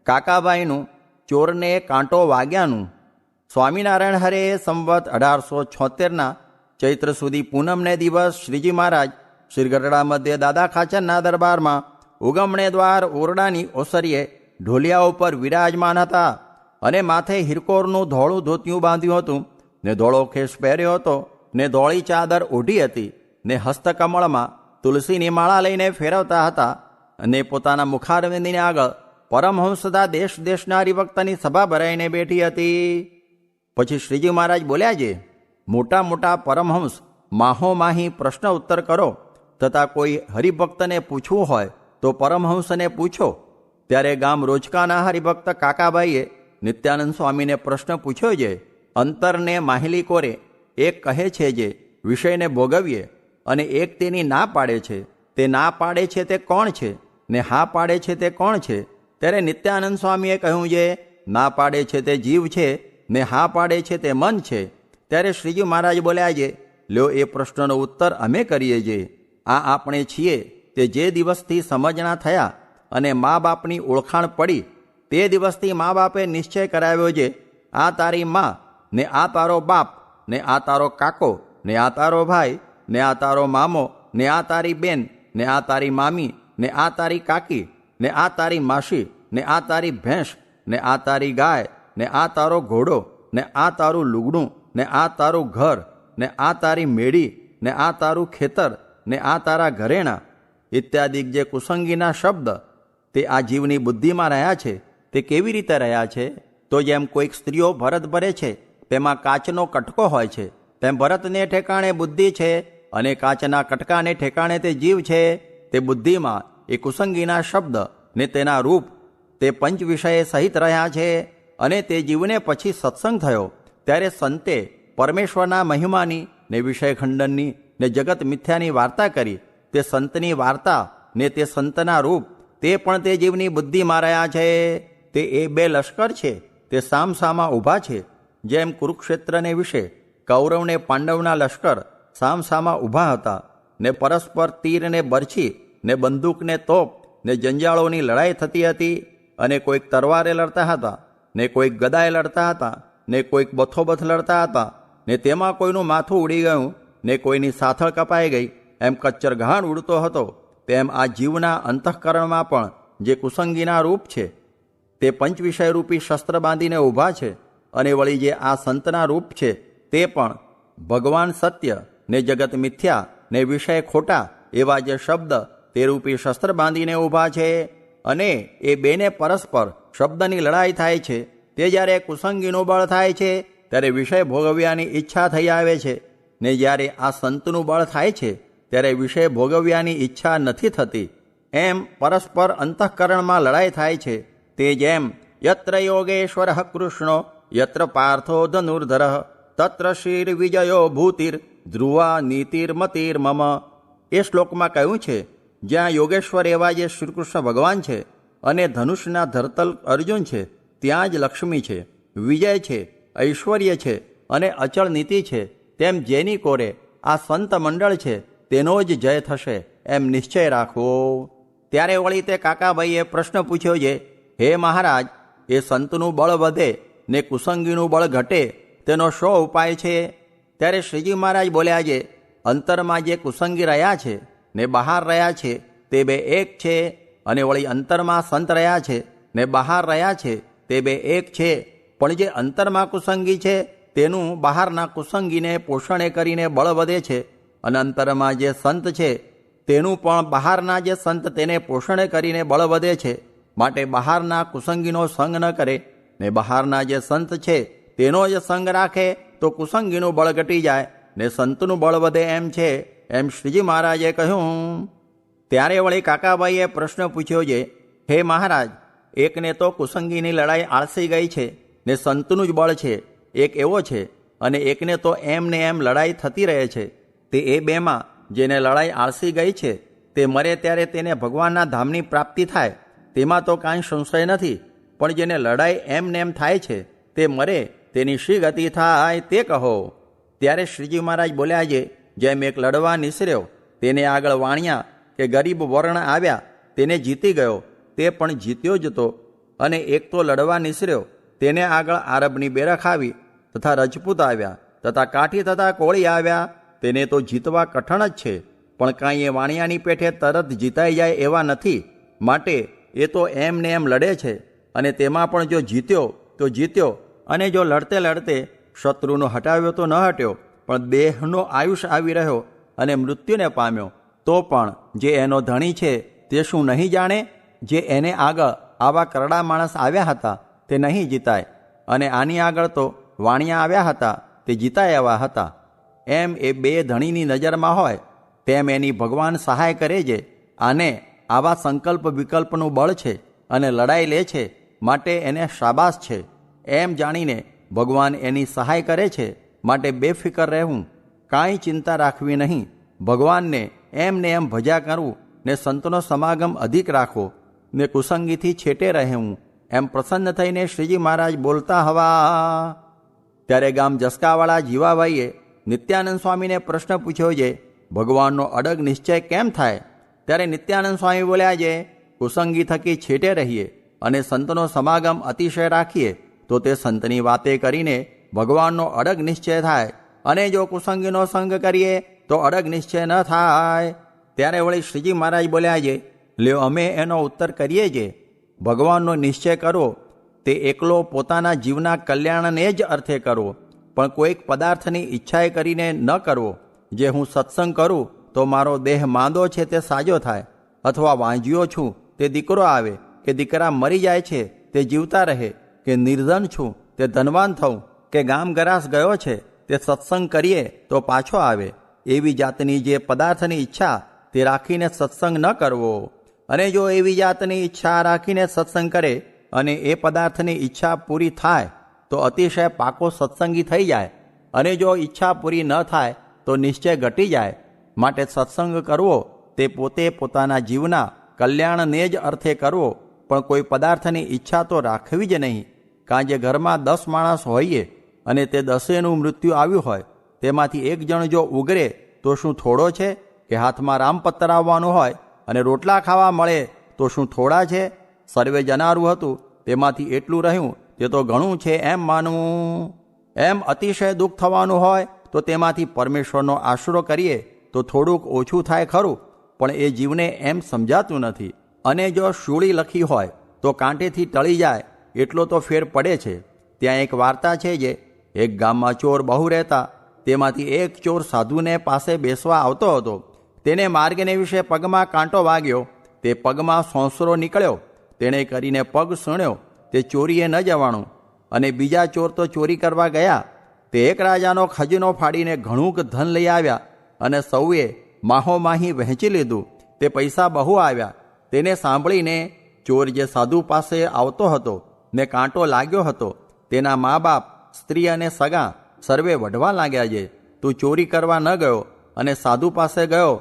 કાકાબાઈનું ચોરને કાંટો વાગ્યાનું. સ્વામિનારાયણ હરે સંવત 1876ના ચૈત્ર સુધી પૂનમને દિવસ શ્રીજી મહારાજ શ્રી ગઢડા મધ્ય દાદા ખાચરના દરબારમાં ઉગમણે દ્વાર ઓરડાની ઓસરીએ ઢોલિયા ઉપર વિરાજમાન હતા અને માથે હિરકોરનું ધોળું ધોતિયું બાંધ્યું હતું ને ધોળો ખેસ પહેર્યો હતો ને ધોળી ચાદર ઓઢી હતી ને હસ્તકમળમાં તુલસીની માળા લઈને ફેરવતા હતા અને પોતાના મુખારવિંદની આગળ પરમહંસદા દેશ દેશના હરિભક્તની સભા ભરાઈને બેઠી હતી. પછી શ્રીજી મહારાજ બોલ્યા છે, મોટા મોટા પરમહંસ માહોમાહી પ્રશ્ન ઉત્તર કરો તથા કોઈ હરિભક્તને પૂછવું હોય તો પરમહંસને પૂછો. ત્યારે ગામ રોજકાના હરિભક્ત કાકાબાઈએ નિત્યાનંદ સ્વામીને પ્રશ્ન પૂછ્યો છે. અંતરને માહિલી કોરે એક કહે છે જે વિષયને ભોગવીએ અને એક તેની ના પાડે છે. તે ના પાડે છે તે કોણ છે ને હા પાડે છે તે કોણ છે? ત્યારે નિત્યાનંદ સ્વામીએ કહ્યું છે, ના પાડે છે તે જીવ છે ને હા પાડે છે તે મન છે. ત્યારે શ્રીજી મહારાજ બોલ્યા છે, લ્યો એ પ્રશ્નનો ઉત્તર અમે કરીએ છીએ. આ આપણે છીએ તે જે દિવસથી સમજણા થયા અને મા બાપની ઓળખાણ પડી તે દિવસથી મા બાપે નિશ્ચય કરાવ્યો છે, આ તારી મા ને આ તારો બાપ ને આ તારો કાકો ને આ તારો ભાઈ ને આ તારો મામો ને આ તારી બેન ને આ તારી મામી ને આ તારી કાકી ને આ તારી માસી ને આ તારી ભેંસ ને આ તારી ગાય ને આ તારો ઘોડો ને આ તારું લુગડું ને આ તારું ઘર ને આ તારી મેળી ને આ તારું ખેતર ને આ તારા ઘરેણાં ઇત્યાદિ જે કુસંગીના શબ્દ તે આ જીવની બુદ્ધિમાં રહ્યા છે. તે કેવી રીતે રહ્યા છે? તો જેમ કોઈક સ્ત્રીઓ ભરત ભરે છે તેમાં કાચનો કટકો હોય છે, તેમ ભરતને ઠેકાણે બુદ્ધિ છે અને કાચના કટકાને ઠેકાણે તે જીવ છે. તે બુદ્ધિમાં એ કુસંગીના શબ્દ ને તેના રૂપ તે પંચ વિષયે સહિત રહ્યા છે. અને તે જીવને પછી સત્સંગ થયો ત્યારે સંતે પરમેશ્વરના મહિમાની ને વિષય ખંડનની ને જગત મિથ્યાની વાર્તા કરી. તે સંતની વાર્તા ને તે સંતના રૂપ તે પણ તે જીવની બુદ્ધિમાં રહ્યા છે. તે એ બે લશ્કર છે તે સામસામા ઊભા છે. જેમ કુરુક્ષેત્રને વિશે કૌરવને પાંડવના લશ્કર સામસામા ઊભા હતા ને પરસ્પર તીર ને બરછી ને બંદૂક ને તોપ ને જંજાળોની લડાઈ થતી હતી અને કોઈક તરવારે લડતા હતા ને કોઈક ગદાએ લડતા હતા ને કોઈક બથોબથ લડતા હતા ને તેમાં કોઈનું માથું ઉડી ગયું ને કોઈની સાથળ કપાઈ ગઈ એમ કચ્ચર ઘાણ ઉડતો હતો. તેમ આ જીવના અંતઃકરણમાં પણ જે કુસંગીના રૂપ છે તે પંચવિષય રૂપી શસ્ત્ર બાંધીને ઊભા છે. અને વળી જે આ સંતના રૂપ છે તે પણ ભગવાન સત્ય ને જગત મિથ્યા ને વિષય ખોટા એવા જે શબ્દ તે રૂપી શસ્ત્ર બાંધીને ઊભા છે. અને એ બેને પરસ્પર શબ્દની લડાઈ થાય છે. તે જ્યારે કુસંગીનું બળ થાય છે ત્યારે વિષય ભોગવ્યાની ઈચ્છા થઈ આવે છે ને જ્યારે આ સંતનું બળ થાય છે ત્યારે વિષય ભોગવ્યાની ઈચ્છા નથી થતી. એમ પરસ્પર અંતઃકરણમાં લડાઈ થાય છે. તે જેમ યત્ર યોગેશ્વર કૃષ્ણો યત્ર પાર્થો ધનુર્ધર તત્ર શ્રીર વિજયો ભૂતિર ધ્રુવા નીતિર્મતિર મમ. એ શ્લોકમાં કહ્યું છે, જ્યાં યોગેશ્વર એવા જે શ્રીકૃષ્ણ ભગવાન છે અને ધનુષના ધરતલ અર્જુન છે ત્યાં જ લક્ષ્મી છે, વિજય છે, ઐશ્વર્ય છે અને અચળ નીતિ છે. તેમ જેની કોરે આ સંત મંડળ છે તેનો જ જય થશે એમ નિશ્ચય રાખવો. ત્યારે વળી તે કાકાભાઈએ પ્રશ્ન પૂછ્યો છે, હે મહારાજ, એ સંતનું બળ વધે ને કુસંગીનું બળ ઘટે તેનો શો ઉપાય છે? ત્યારે શ્રીજી મહારાજ બોલ્યા છે, અંતરમાં જે કુસંગી રહ્યા છે ને બહાર રહ્યા છે તે બે એક છે. અને વળી અંતરમાં સંત રહ્યા છે ને બહાર રહ્યા છે તે બે એક છે. પણ જે અંતરમાં કુસંગી છે તેનું બહારના કુસંગીને પોષણે કરીને બળ વધે છે અને અંતરમાં જે સંત છે તેનું પણ બહારના જે સંત તેને પોષણે કરીને બળ વધે છે. માટે બહારના કુસંગીનો સંગ ન કરે ને બહારના જે સંત છે તેનો જ સંગ રાખે તો કુસંગીનું બળ ઘટી જાય ને સંતનું બળ વધે એમ છે, એમ શ્રીજી મહારાજે કહ્યું. ત્યારે વળી કાકાબાઈએ પ્રશ્ન પૂછ્યો છે, હે મહારાજ, એકને તો કુસંગીની લડાઈ આળસી ગઈ છે ને સંતનું જ બળ છે એક એવો છે, અને એકને તો એમ ને એમ લડાઈ થતી રહે છે. તે એ બેમાં જેને લડાઈ આળસી ગઈ છે તે મરે ત્યારે તેને ભગવાનના ધામની પ્રાપ્તિ થાય તેમાં તો કાંઈ સંશય નથી. પણ જેને લડાઈ એમ ને એમ થાય છે તે મરે તેની શી ગતિ થાય તે કહો. ત્યારે શ્રીજી મહારાજ બોલ્યા છે, જેમ એક લડવા નિસર્યો તેને આગળ વાણિયા કે ગરીબ વર્ણ આવ્યા તેને જીતી ગયો તે પણ જીત્યો જ હતો. અને એક તો લડવા નિસર્યો, તેને આગળ આરબની બેરખ આવી, તથા રજપૂત આવ્યા, તથા કાઠી તથા કોળી આવ્યા. તેને તો જીતવા કઠણ જ છે, પણ કાંઈ એ વાણિયાની પેઠે તરત જીતાઈ જાય એવા નથી. માટે એ તો એમ ને એમ લડે છે, અને તેમાં પણ જો જીત્યો તો જીત્યો, અને જો લડતે લડતે શત્રુનો હટાવ્યો તો ન હટ્યો, પણ દેહનો આયુષ આવી રહ્યો અને મૃત્યુને પામ્યો, તો પણ જે એનો ધણી છે તે શું નહીં જાણે? જે એને આગળ આવા કરડા માણસ આવ્યા હતા તે નહીં જીતાય, અને આની આગળ તો વાણિયા આવ્યા હતા તે જીતાય એવા હતા. એમ એ બે ધણીની નજરમાં હોય તેમ એની ભગવાન સહાય કરે છે. આને આવા સંકલ્પ વિકલ્પનું બળ છે અને લડાઈ લે છે, માટે એને શાબાશ છે. એમ જાણીને ભગવાન એની સહાય કરે છે, માટે બેફિકર રહેવું, કાંઈ ચિંતા રાખવી નહીં. ભગવાનને એમ ને એમ ભજ્યા કરવું, ને સંતનો સમાગમ અધિક રાખવો, ને કુસંગીથી છેટે રહેવું. એમ પ્રસન્ન થઈને શ્રીજી મહારાજ બોલતા હવા. ત્યારે ગામ જસકાવાળા જીવાભાઈએ નિત્યાનંદ સ્વામીને પ્રશ્ન પૂછ્યો છે, ભગવાનનો અડગ નિશ્ચય કેમ થાય? ત્યારે નિત્યાનંદ સ્વામી બોલ્યા છે, કુસંગી થકી છેટે રહીએ અને સંતનો સમાગમ અતિશય રાખીએ તો તે સંતની વાતે કરીને ભગવાનનો અડગ નિશ્ચય થાય, અને જો કુસંગીનો સંગ કરીએ તો અડગ નિશ્ચય ન થાય. ત્યારે વળી શ્રીજી મહારાજ બોલ્યા છે, લ્યો અમે એનો ઉત્તર કરીએ છીએ. ભગવાનનો નિશ્ચય કરવો તે એકલો પોતાના જીવના કલ્યાણને જ અર્થે કરવો, પણ કોઈક પદાર્થની ઈચ્છાએ કરીને ન કરવો. જે હું સત્સંગ કરું તો મારો દેહ માંદો છે તે સાજો થાય, અથવા વાંજ્યો છું તે દીકરો આવે, કે દીકરા મરી જાય છે તે જીવતા રહે, કે નિર્ધન છું તે ધનવાન થવું, કે ગામ ગરાસ ગયો છે તે સત્સંગ કરીએ તો પાછો આવે. એવી જાતની જે પદાર્થની ઈચ્છા તે રાખીને સત્સંગ ન કરવો. અને જો એવી જાતની ઈચ્છા રાખીને સત્સંગ કરે અને એ પદાર્થની ઈચ્છા પૂરી થાય તો અતિશય પાકો સત્સંગી થઈ જાય, અને જો ઈચ્છા પૂરી ન થાય તો નિશ્ચય ઘટી જાય. માટે સત્સંગ કરવો તે પોતે પોતાના જીવના કલ્યાણને જ અર્થે કરવો, પણ કોઈ પદાર્થની ઈચ્છા તો રાખવી જ નહીં. કારણ કે ઘરમાં 10 માણસ હોઈએ અને તે 10નું મૃત્યુ આવ્યું હોય, તેમાંથી એક જણ જો ઉગરે તો શું થોડો છે? કે હાથમાં રામપત્તર આવવાનું હોય અને રોટલા ખાવા મળે તો શું થોડા છે? સર્વે જનારું હતું તેમાંથી એટલું રહ્યું તે તો ઘણું છે એમ માનવું. એમ અતિશય દુઃખ થવાનું હોય તો તેમાંથી પરમેશ્વરનો આશરો કરીએ તો થોડુંક ઓછું થાય ખરું, પણ એ જીવને એમ સમજાતું નથી. અને જો શૂળી લખી હોય તો કાંટેથી ટળી જાય એટલો તો ફેર પડે છે. ત્યાં એક વાર્તા છે જે એક ગામમાં ચોર બહુ રહેતા. તેમાંથી એક ચોર સાધુને પાસે બેસવા આવતો હતો. તેને માર્ગને વિશે પગમાં કાંટો વાગ્યો, તે પગમાં સોંસરો નીકળ્યો, તેણે કરીને પગ સણ્યો, તે ચોરીએ ન જવાનું. અને બીજા ચોર તો ચોરી કરવા ગયા, તે એક રાજાનો ખજનો ફાડીને ઘણું ધન લઈ આવ્યા, અને સૌએ માહોમાહી વહેંચી લીધું. તે પૈસા બહુ આવ્યા. તેને સાંભળીને ચોર જે સાધુ પાસે આવતો હતો ને કાંટો લાગ્યો હતો, તેના મા બાપ, સ્ત્રી અને સગા સર્વે વઢવા લાગ્યા છે. તું ચોરી કરવા ન ગયો અને સાધુ પાસે ગયો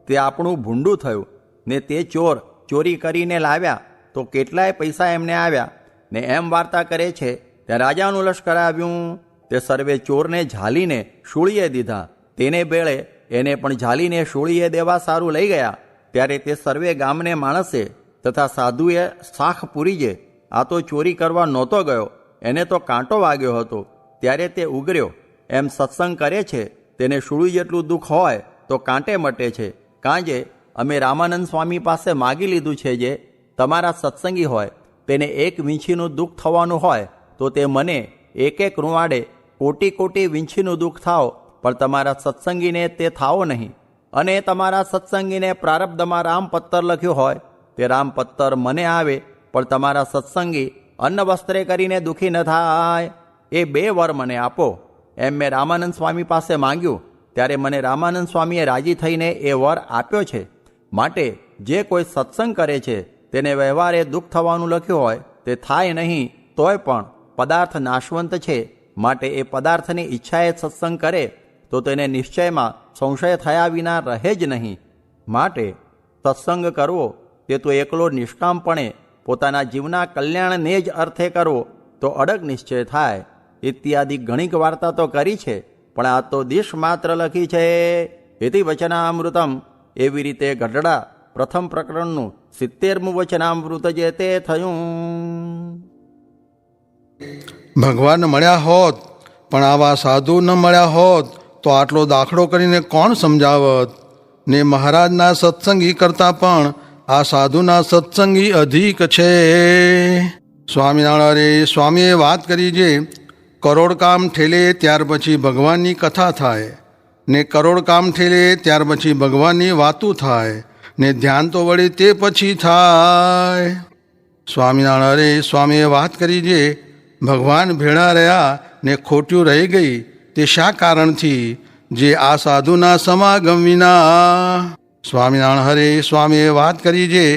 તે આપણું ભૂંડું થયું. ને તે ચોર ચોરી કરીને લાવ્યા તો કેટલાય પૈસા એમને આવ્યા. ને એમ વાર્તા કરે છે, ત્યાં રાજાનું લશ્કર આવ્યું. તે સર્વે ચોરને ઝાલીને શૂળીએ દીધા. તેને બેળે એને પણ ઝાલીને શૂળીએ દેવા સારું લઈ ગયા. ત્યારે તે સર્વે ગામને માણસે તથા સાધુએ શાખ પૂરી છે, આ તો ચોરી કરવા નહોતો ગયો, એને તો કાંટો વાગ્યો હતો, ત્યારે તે ઉગર્યો. એમ સત્સંગ કરે છે તેને શૂળી જેટલું દુઃખ હોય તો કાંટે મટે છે. કાંજે અમે રામાનંદ સ્વામી પાસે માગી લીધું છે, જે તમારા સત્સંગી હોય તેને એક વીંછીનું દુઃખ થવાનું હોય તો તે મને એક રૂવાડે કોટી કોટી વીંછીનું દુઃખ થાવ, પણ તમારા સત્સંગીને તે થાવો નહીં. અને તમારા સત્સંગીને પ્રારબ્ધમાં રામપત્તર લખ્યું હોય તે રામપત્તર મને આવે, પણ તમારા સત્સંગી અન્ન વસ્ત્રે કરીને દુઃખી ન થાય. એ 2 વર મને આપો. એમ મેં રામાનંદ સ્વામી પાસે માંગ્યું, ત્યારે મને રામાનંદ સ્વામીએ રાજી થઈને એ વર આપ્યો છે. માટે જે કોઈ સત્સંગ કરે છે તેને વ્યવહારે દુઃખ થવાનું લખ્યું હોય તે થાય નહીં, તોય પણ પદાર્થ નાશવંત છે, માટે એ પદાર્થની ઈચ્છાએ સત્સંગ કરે તો તેને નિશ્ચયમાં સંશય થયા વિના રહે જ નહીં. માટે સત્સંગ કરવો તે તો એકલો નિષ્કામપણે પોતાના જીવના કલ્યાણને જ અર્થે કરવો તો અડગ નિશ્ચય થાય. ઇત્યાદિ ઘણીક વાર્તા તો કરી છે, પણ આ તો દિશ માત્ર લખી છે. એથી વચનામૃતમ. એવી રીતે ગઢડા પ્રથમ પ્રકરણનું 70મું વચનામૃત જે તે થયું. ભગવાન મળ્યા હોત પણ આવા સાધુ ન મળ્યા હોત તો આટલો દાખલો કરીને કોણ સમજાવત? ને મહારાજના સત્સંગી કરતાં પણ આ સાધુના સત્સંગી અધિક છે. સ્વામિનારાયણ સ્વામીએ વાત કરી છે, કરોડ કામ ઠેલે ત્યાર પછી ભગવાનની કથા થાય, ને કરોડ કામ ઠેલે ત્યાર પછી ભગવાનની વાતું થાય, ને ધ્યાન તો વળે તે પછી થાય. સ્વામિનારાયણ સ્વામીએ વાત કરી છે, ભગવાન ભેળા રહ્યા ને ખોટ્યું રહી ગઈ તે શા કારણથી? જે આ સાધુના સમાગમ વિના. સ્વામિનારાયણ હરે સ્વામીએ વાત કરી છે,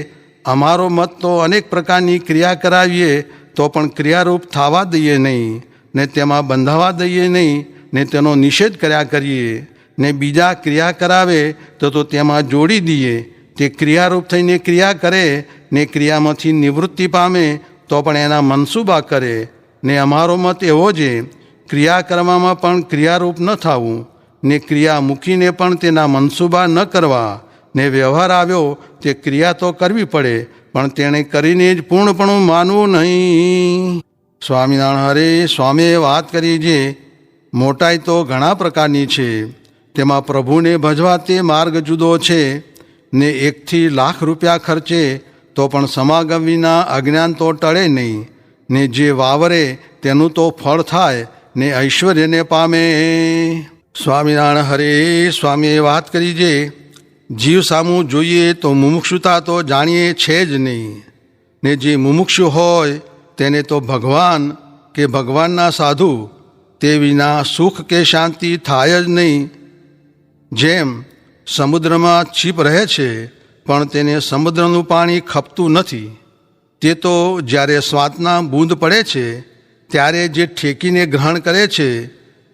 અમારો મત તો અનેક પ્રકારની ક્રિયા કરાવીએ તો પણ ક્રિયારૂપ થવા દઈએ નહીં, ને તેમાં બંધાવા દઈએ નહીં, ને તેનો નિષેધ કર્યા કરીએ, ને બીજા ક્રિયા કરાવે તો તેમાં જોડી દઈએ. તે ક્રિયારૂપ થઈને ક્રિયા કરે ને ક્રિયામાંથી નિવૃત્તિ પામે તો પણ એના મનસૂબા કરે. ને અમારો મત એવો છે, ક્રિયા કરવામાં પણ ક્રિયારૂપ ન થવું, ને ક્રિયા મૂકીને પણ તેના મનસૂબા ન કરવા, ને વ્યવહાર આવ્યો તે ક્રિયા તો કરવી પડે પણ તેણે કરીને જ પૂર્ણપણું માનવું નહીં. સ્વામિનારાયણ હરે સ્વામીએ વાત કરી છે, મોટાઈ તો ઘણા પ્રકારની છે, તેમાં પ્રભુને ભજવા તે માર્ગ જુદો છે. ને 1થી લાખ રૂપિયા ખર્ચે તો પણ સમાગમ વિના અજ્ઞાન તો ટળે નહીં, ને જે વાવરે તેનું તો ફળ થાય ને ઐશ્વર્યને પામે. સ્વામિનારાયણ હરે સ્વામીએ વાત કરી છે, જીવ સામું જોઈએ તો મુમુક્ષુતા તો જાણીએ છે જ નહીં, ને જે મુમુક્ષુ હોય તેને તો ભગવાન કે ભગવાનના સાધુ તે વિના સુખ કે શાંતિ થાય જ નહીં. જેમ સમુદ્રમાં છીપ રહે છે પણ તેને સમુદ્રનું પાણી ખપતું નથી, તે તો જ્યારે સ્વાદના બૂંદ પડે છે ત્યારે જે ઠેકીને ગ્રહણ કરે છે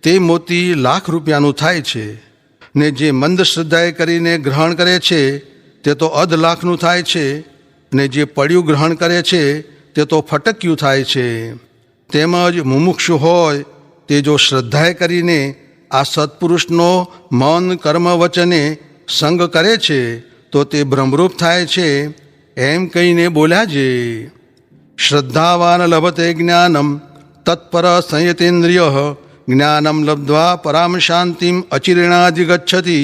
તે મોતી લાખ રૂપિયાનું થાય છે, ને જે મંદ શ્રદ્ધાએ કરીને ગ્રહણ કરે છે તે તો અધ લાખનું થાય છે, ને જે પડ્યું ગ્રહણ કરે છે તે તો ફટક્યું થાય છે. તેમજ મુમુક્ષુ હોય તે જો શ્રદ્ધાએ કરીને આ સત્પુરુષનો મન કર્મ વચને સંગ કરે છે તો તે બ્રહ્મરૂપ થાય છે. એમ કહીને બોલ્યા છે, શ્રદ્ધાવાન લભતે જ્ઞાનમ તત્પર સંયતેન્દ્રિય જ્ઞાનમ લબ્ધ્વા પરામ શાંતિમ અચિરેણાધિગચ્છતિ.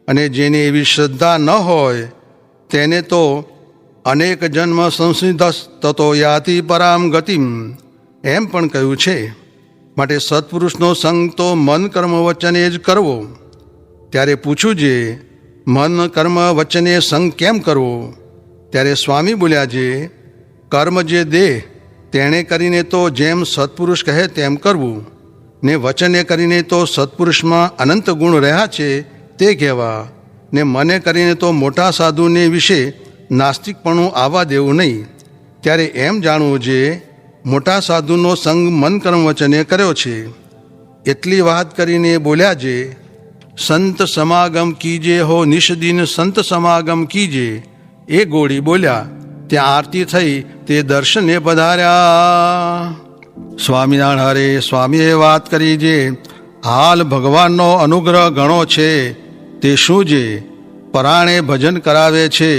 અને જેને એવી શ્રદ્ધા ન હોય તેને તો અનેક જન્મ સંસિદ્ધસ તતો યાતિ પરામ ગતિમ એમ પણ કહ્યું છે. માટે સત્પુરુષનો સંગ તો મન કર્મ વચને જ કરવો. ત્યારે પૂછ્યું છે, મન કર્મ વચને સંગ કેમ કરવો? ત્યારે સ્વામી બોલ્યા છે, કર્મ જે દે તેણે કરીને તો જેમ સત્પુરુષ કહે તેમ કરવું, ને વચને કરીને તો સત્પુરુષમાં અનંત ગુણ રહ્યા છે તે કહેવા, ને મને કરીને તો મોટા સાધુને વિશે નાસ્તિકપણું આવવા દેવું નહીં. ત્યારે એમ જાણવું છે, મોટા સાધુનો સંગ મન કર્મ વચને કર્યો છે. એટલી વાત કરીને બોલ્યા છે, સંત સમાગમ કીજે હો નિષદિન સંત સમાગમ કીજે. એ ગોળી બોલ્યા ત્યાં આરતી થઈ તે દર્શને પધાર્યા. સ્વામિનારાયણ હરે સ્વામીએ વાત કરી છે, હાલ ભગવાનનો અનુગ્રહ ઘણો છે. તે શું છે? પરાણે ભજન કરાવે છે,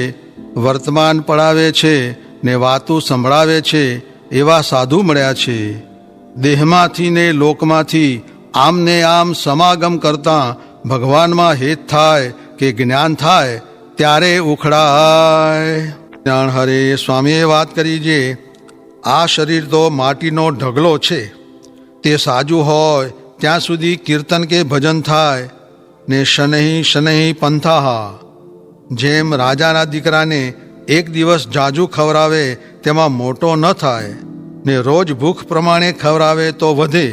વર્તમાન પડાવે છે, ને વાતું સંભળાવે છે એવા સાધુ મળ્યા છે. દેહમાંથી ને લોકમાંથી આમને આમ સમાગમ કરતાં ભગવાનમાં હેત થાય કે જ્ઞાન થાય ત્યારે ઉખડાય. જ્ઞાન હરે સ્વામીએ વાત કરી છે, આ શરીર તો માટીનો ઢગલો છે, તે સાજું હોય ત્યાં સુધી કીર્તન કે ભજન થાય, ને શનૈ શનૈ પંથાહા. જેમ રાજાના દીકરાને એક દિવસ જાજુ ખવડાવે તેમાં મોટો ન થાય, ને રોજ ભૂખ પ્રમાણે ખવડાવે તો વધે,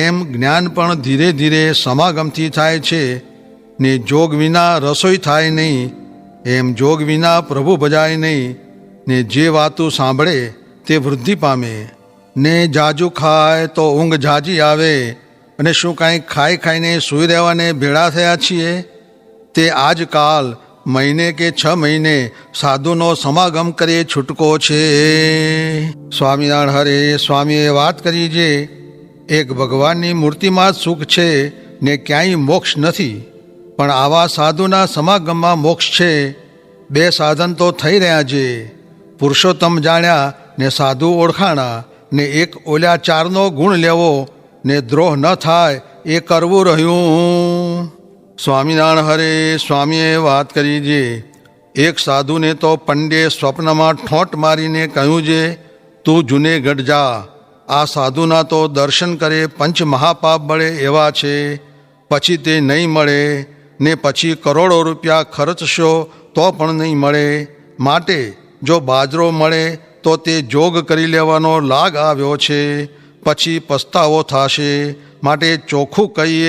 એમ જ્ઞાન પણ ધીરે ધીરે સમાગમથી થાય છે. ને જોગ વિના રસોઈ થાય નહીં, એમ જોગ વિના પ્રભુ ભજાય નહીં. ને જે વાતું સાંભળે તે વૃદ્ધિ પામે, ને જાજુ ખાય તો ઊંઘ જાજી આવે. અને શું કાંઈ ખાઈ ખાઈને સૂઈ રહેવાને ભેળા થયા છીએ? તે આજકાલ મહિને કે 6 મહિને સાધુનો સમાગમ કરે છૂટકો છે. સ્વામિનારાયણ હરે સ્વામીએ વાત કરી છે, એક ભગવાનની મૂર્તિમાં જ સુખ છે ને ક્યાંય મોક્ષ નથી, પણ આવા સાધુના સમાગમમાં મોક્ષ છે. બે સાધન તો થઈ રહ્યા છે. પુરુષોત્તમ જાણ્યા ને સાધુ ઓળખાણા, ને એક ઓલ્યા ચારનો ગુણ લેવો ને દ્રોહ ન થાય એ કરવું રહ્યું. સ્વામિનારાયણ હરે સ્વામીએ વાત કરી છે. એક સાધુને તો પંડ્યે સ્વપ્નમાં ઠોંટ મારીને કહ્યું છે, તું જુનેગઢ જા. આ સાધુના તો દર્શન કરે પંચ મહાપાપ બળે એવા છે, પછી તે નહીં મળે, ને પછી કરોડો રૂપિયા ખર્ચશો તો પણ નહીં મળે. માટે જો બાજરો મળે તો તે જોગ કરી લેવાનો લાગ આવ્યો છે, પછી પસ્તાવો થશે. માટે ચોખ્ખું કહીએ